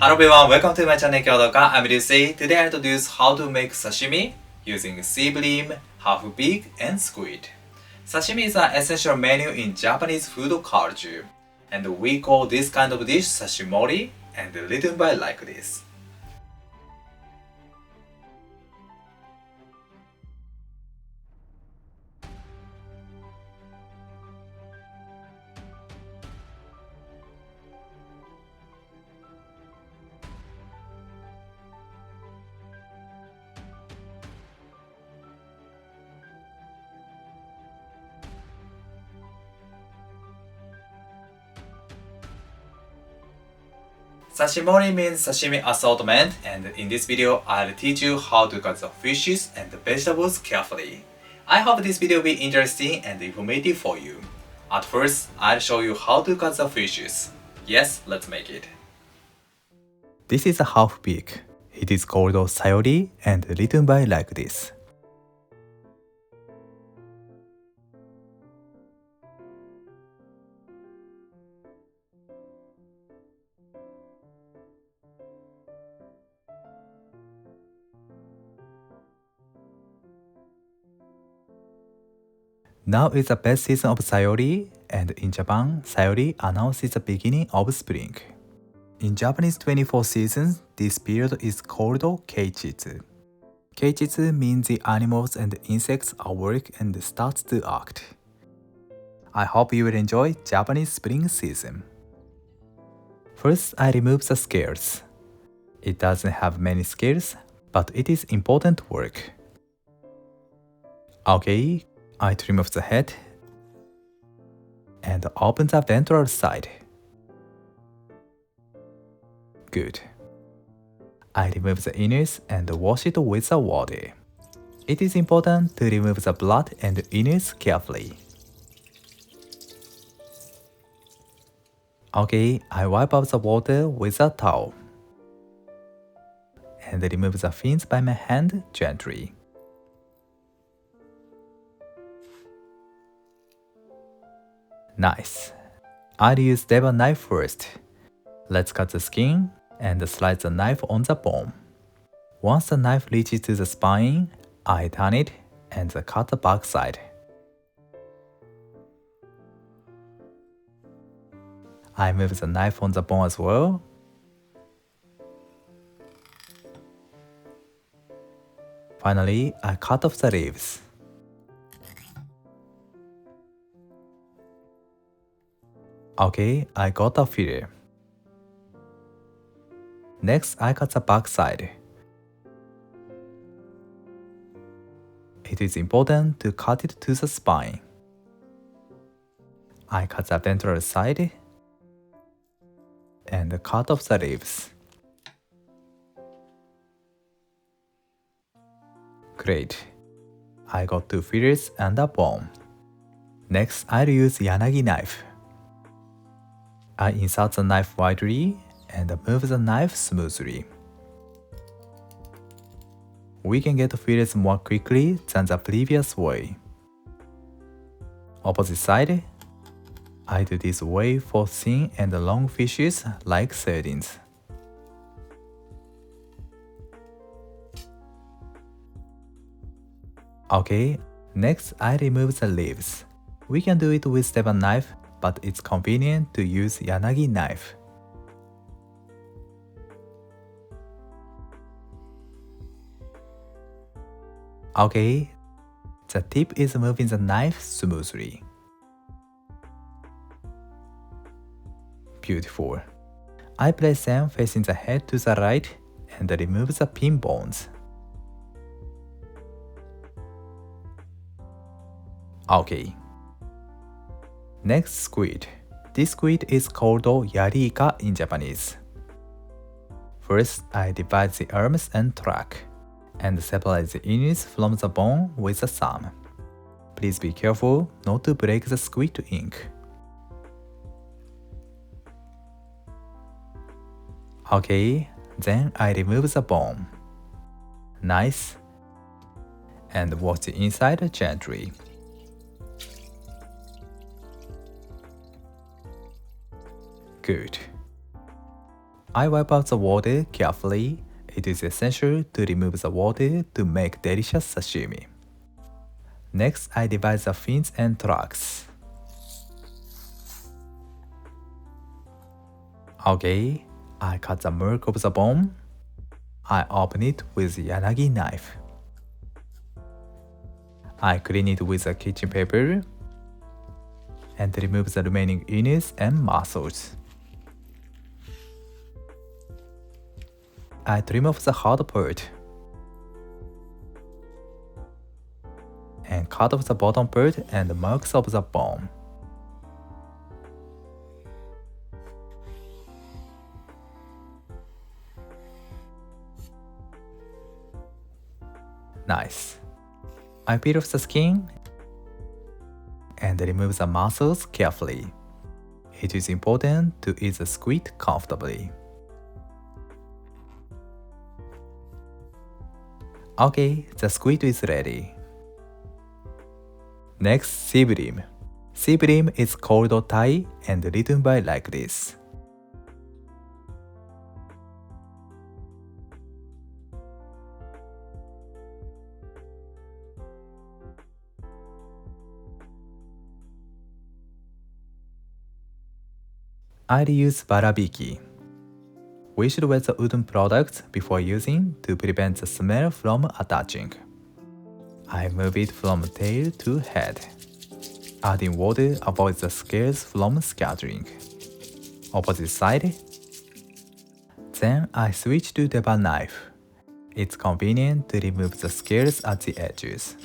Hello everyone, welcome to my channel Kyodoka. I'm Ryusei. Today I introduce how to make sashimi using sea bream, halfbeak, and squid. Sashimi is an essential menu in Japanese food culture, and we call this kind of dish sashimori, and written by like this. Sashimori means sashimi assortment, and in this video I'll teach you how to cut the fishes and the vegetables carefully. I hope this video will be interesting and informative for you. At first, I'll show you how to cut the fishes. Yes, let's make it. This is a half-beak. It is called sayori and written by like this. Now is the best season of sayori, and in Japan, sayori announces the beginning of spring. In Japanese 24 seasons, this period is called keichitsu. Keichitsu means the animals and insects awake and start to act. I hope you will enjoy Japanese spring season. First, I remove the scales. It doesn't have many scales, but it is important work. Okay, I trim off the head and open the ventral side. Good. I remove the innards and wash it with the water. It is important to remove the blood and innards carefully. Okay, I wipe out the water with a towel and remove the fins by my hand gently. Nice. I'll use stable knife first. Let's cut the skin and slide the knife on the bone. Once the knife reaches to the spine, I turn it and cut the back side. I move the knife on the bone as well. Finally, I cut off the ribs. Okay, I got a fillet. Next, I cut the back side. It is important to cut it to the spine. I cut the ventral side and cut off the ribs. Great. I got 2 fillets and a bone. Next, I'll use yanagi knife. I insert the knife widely and move the knife smoothly. We can get fillets more quickly than the previous way. Opposite side, I do this way for thin and long fishes like sardines. Okay, next I remove the leaves. We can do it with stable knife, but it's convenient to use yanagi knife. Okay, the tip is moving the knife smoothly. Beautiful. I place them facing the head to the right and remove the pin bones. Okay. Next, squid. This squid is called yarika in Japanese. First, I divide the arms and trunk, and separate the innards from the bone with a thumb. Please be careful not to break the squid ink. Okay, then I remove the bone. Nice. And wash the inside gently. Good. I wipe out the water carefully. It is essential to remove the water to make delicious sashimi. Next, I divide the fins and tracks. Okay, I cut the mark of the bone. I open it with yanagi knife. I clean it with a kitchen paper and remove the remaining innards and muscles. I trim off the hard part and cut off the bottom part and the marks of the bone. Nice. I peel off the skin and remove the muscles carefully. It is important to eat the squid comfortably. Okay, the squid is ready. Next, sea bream. Sea bream is called tai and written by like this. I use barabiki. We should wet the wooden products before using to prevent the smell from attaching. I move it from tail to head. Adding water avoids the scales from scattering. Opposite side. Then I switch to the knife. It's convenient to remove the scales at the edges.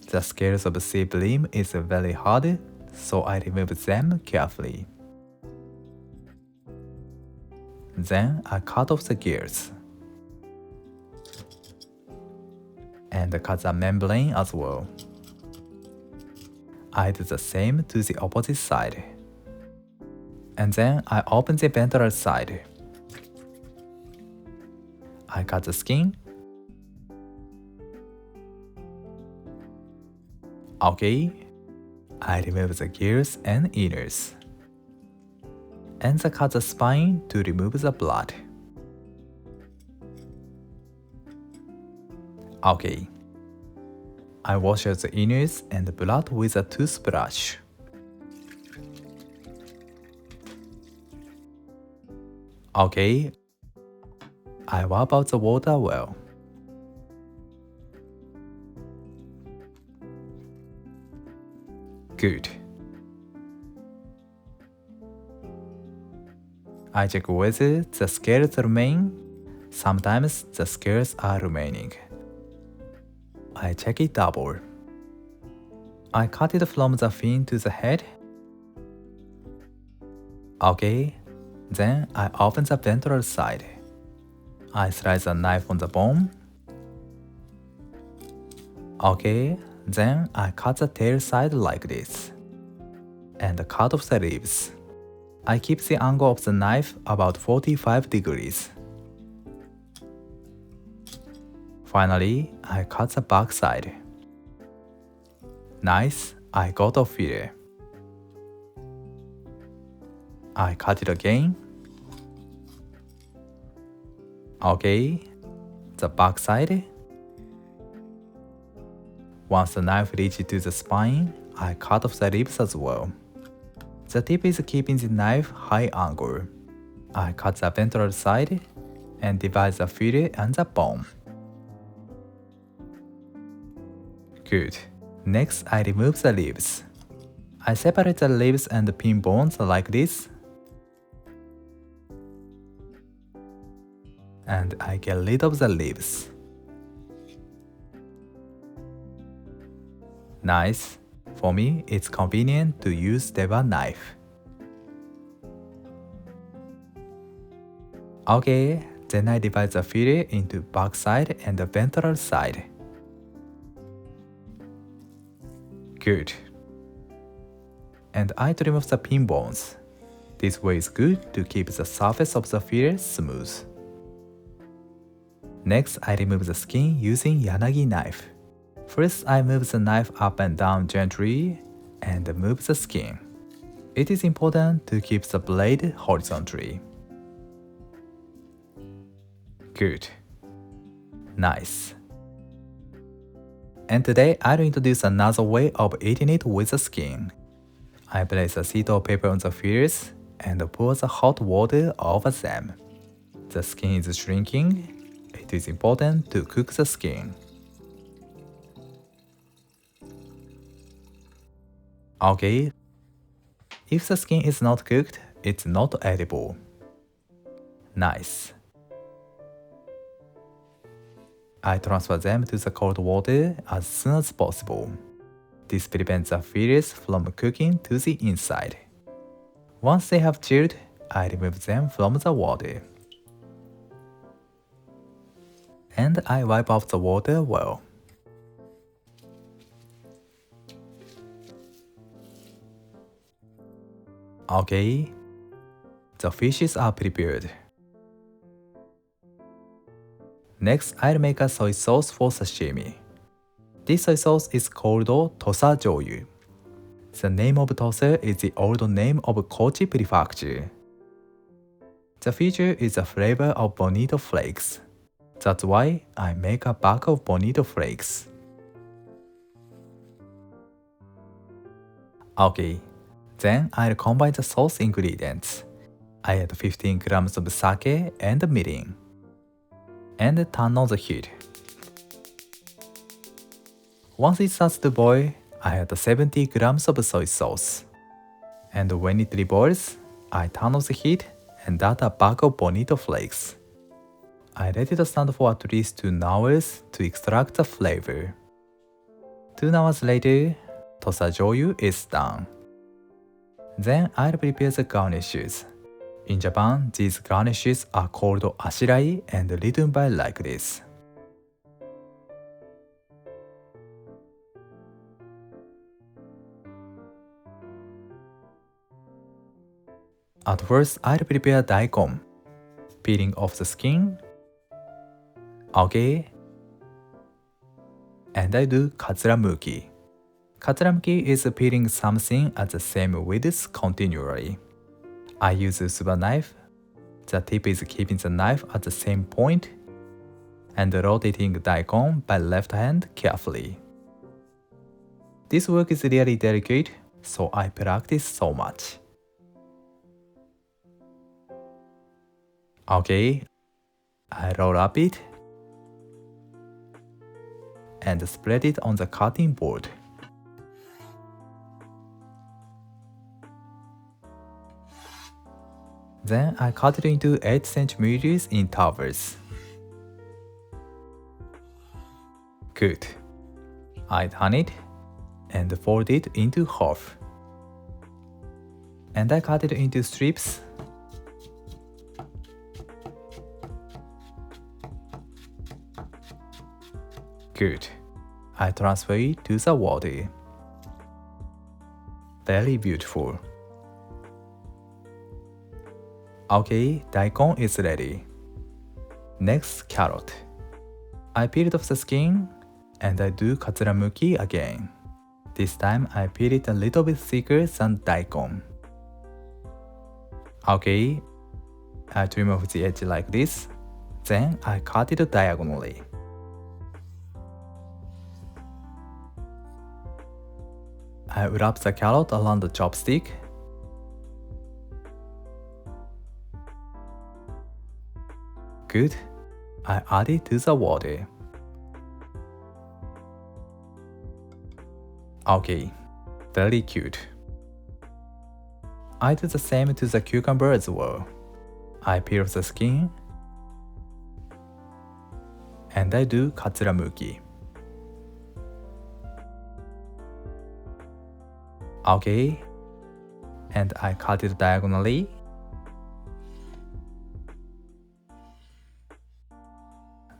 The scales of sea bream is very hard, so I remove them carefully. Then I cut off the gears and cut the membrane as well. I do the same to the opposite side. And then I open the ventral side. I cut the skin. Okay, I remove the gears and innards. And cut the spine to remove the blood. Okay. I wash out the innards and blood with a toothbrush. Okay. I wipe out the water well. Good. I check whether the scales remain. Sometimes the scales are remaining. I check it double. I cut it from the fin to the head. Okay, then I open the ventral side. I slide the knife on the bone. Okay, then I cut the tail side like this. And cut off the ribs. I keep the angle of the knife about 45 degrees. Finally, I cut the back side. Nice, I got a fillet. I cut it again. Okay, the back side. Once the knife reaches to the spine, I cut off the ribs as well. The tip is keeping the knife high angle. I cut the ventral side and divide the fillet and the bone. Good. Next, I remove the ribs. I separate the ribs and the pin bones like this. And I get rid of the ribs. Nice. For me, it's convenient to use the knife. Okay, then I divide the fillet into back side and the ventral side. Good. And I trim off the pin bones. This way is good to keep the surface of the fillet smooth. Next, I remove the skin using yanagi knife. First, I move the knife up and down gently and move the skin. It is important to keep the blade horizontally. Good. Nice. And today I'll introduce another way of eating it with the skin. I place a sheet of paper on the fillets and pour the hot water over them. The skin is shrinking. It is important to cook the skin. Okay. If the skin is not cooked, it's not edible. Nice. I transfer them to the cold water as soon as possible. This prevents the fillets from cooking to the inside. Once they have chilled, I remove them from the water. And I wipe off the water well. Okay, the fishes are prepared. Next, I'll make a soy sauce for sashimi. This soy sauce is called Tosa shoyu. The name of Tosa is the old name of Kochi Prefecture. The feature is the flavor of bonito flakes. That's why I make a bag of bonito flakes. Okay, then I'll combine the sauce ingredients. I add 15 grams of sake and mirin. And turn on the heat. Once it starts to boil, I add 70 grams of soy sauce. And when it reboils, I turn on the heat and add a bag of bonito flakes. I let it stand for at least 2 hours to extract the flavor. 2 hours later, Tosa shoyu is done. Then I'll prepare the garnishes. In Japan, these garnishes are called ashirai and written by like this. At first, I'll prepare daikon, peeling off the skin. Okay. And I do katsuramuki. Katsuramuki is peeling something at the same width continually. I use a suba knife. The tip is keeping the knife at the same point and rotating daikon by left hand carefully. This work is really delicate, so I practice so much. Okay, I roll up it and spread it on the cutting board. Then I cut it into 8 cm in towers. Good. I turn it and fold it into half. And I cut it into strips. Good. I transfer it to the water. Very beautiful. Okay, daikon is ready. Next, carrot. I peel off the skin and I do katsuramuki again. This time I peel it a little bit thicker than daikon. Okay, I trim off the edge like this. Then I cut it diagonally. I wrap the carrot around the chopstick. Good. I add it to the water. Okay, very cute. I do the same to the cucumber as well. I peel off the skin and I do katsuramuki. Okay, and I cut it diagonally.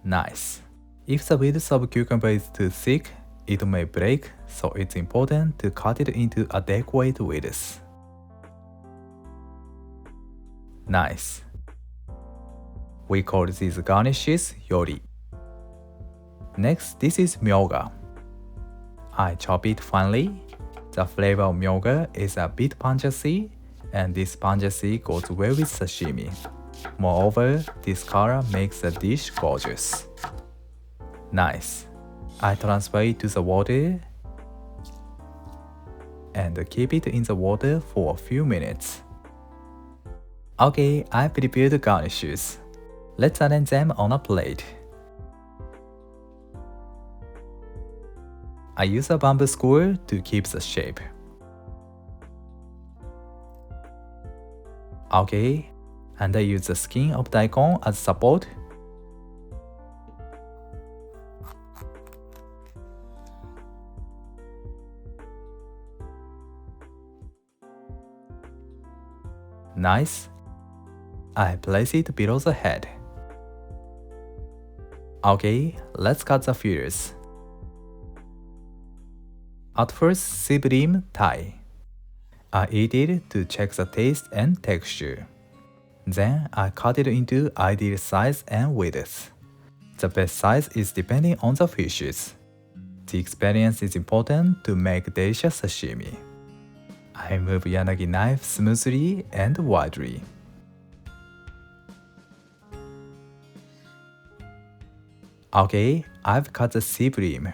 Nice. If the width of cucumber is too thick, it may break, so it's important to cut it into adequate widths. Nice. We call these garnishes yori. Next, this is myoga. I chop it finely, The flavor of myoga is a bit pungency, and this pungency goes well with sashimi. Moreover, this color makes the dish gorgeous. Nice. I transfer it to the water and keep it in the water for a few minutes. Okay, I prepared the garnishes. Let's arrange them on a plate. I use a bamboo skewer to keep the shape. Okay, and I use the skin of daikon as support. Nice. I place it below the head. Okay, let's cut the feelers. At first, see bream thigh. I eat it to check the taste and texture. Then I cut it into ideal size and width. The best size is depending on the fishes. The experience is important to make delicious sashimi. I move yanagi knife smoothly and widely. Okay, I've cut the sea bream.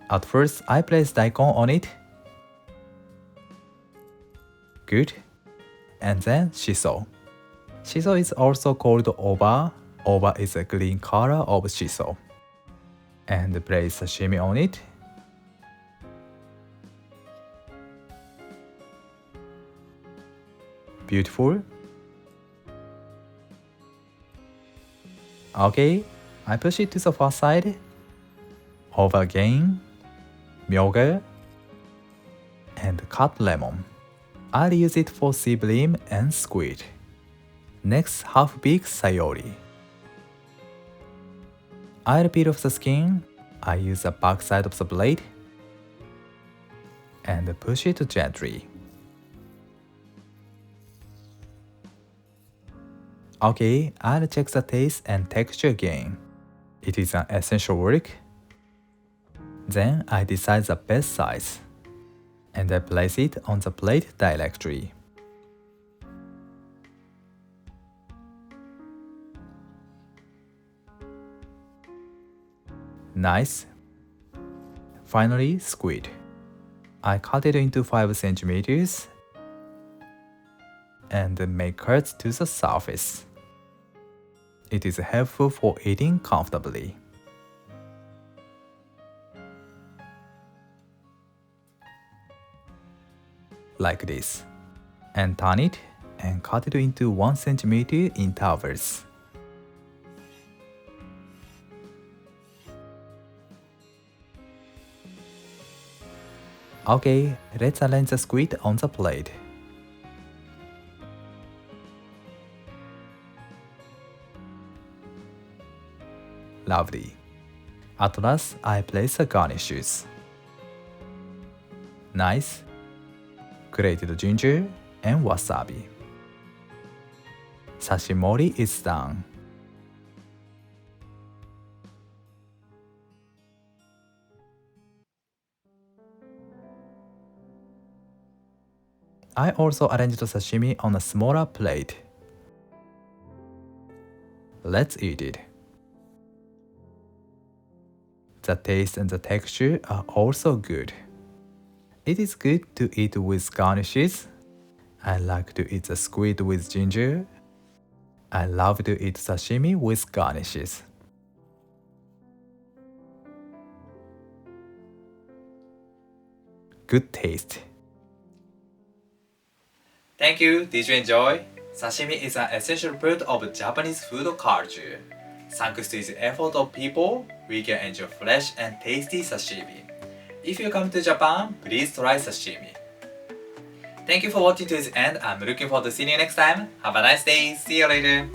At first, I place daikon on it. Good. And then shiso. Shiso is also called oba. Oba is a green color of shiso. And place sashimi on it. Beautiful. Okay, I push it to the far side. Over again. Myoga. And cut lemon. I'll use it for sea bream and squid. Next, halfbeak sayori. I'll peel off the skin. I use the back side of the blade and push it gently. Okay, I'll check the taste and texture again. It is an essential work. Then I decide the best size. And I place it on the plate directly. Nice. Finally, squid. I cut it into 5 centimeters and make cuts to the surface. It is helpful for eating comfortably. Like this, and turn it and cut it into 1 centimeter intervals. Okay, let's arrange the squid on the plate. Lovely. At last, I place the garnishes. Nice. Grated ginger and wasabi. Sashimori is done. I also arranged the sashimi on a smaller plate. Let's eat it. The taste and the texture are also good. It is good to eat with garnishes. I like to eat the squid with ginger. I love to eat sashimi with garnishes. Good taste. Thank you. Did you enjoy? Sashimi is an essential part of Japanese food culture. Thanks to the effort of people, we can enjoy fresh and tasty sashimi. If you come to Japan, please try sashimi. Thank you for watching to the end. I'm looking forward to seeing you next time. Have a nice day. See you later.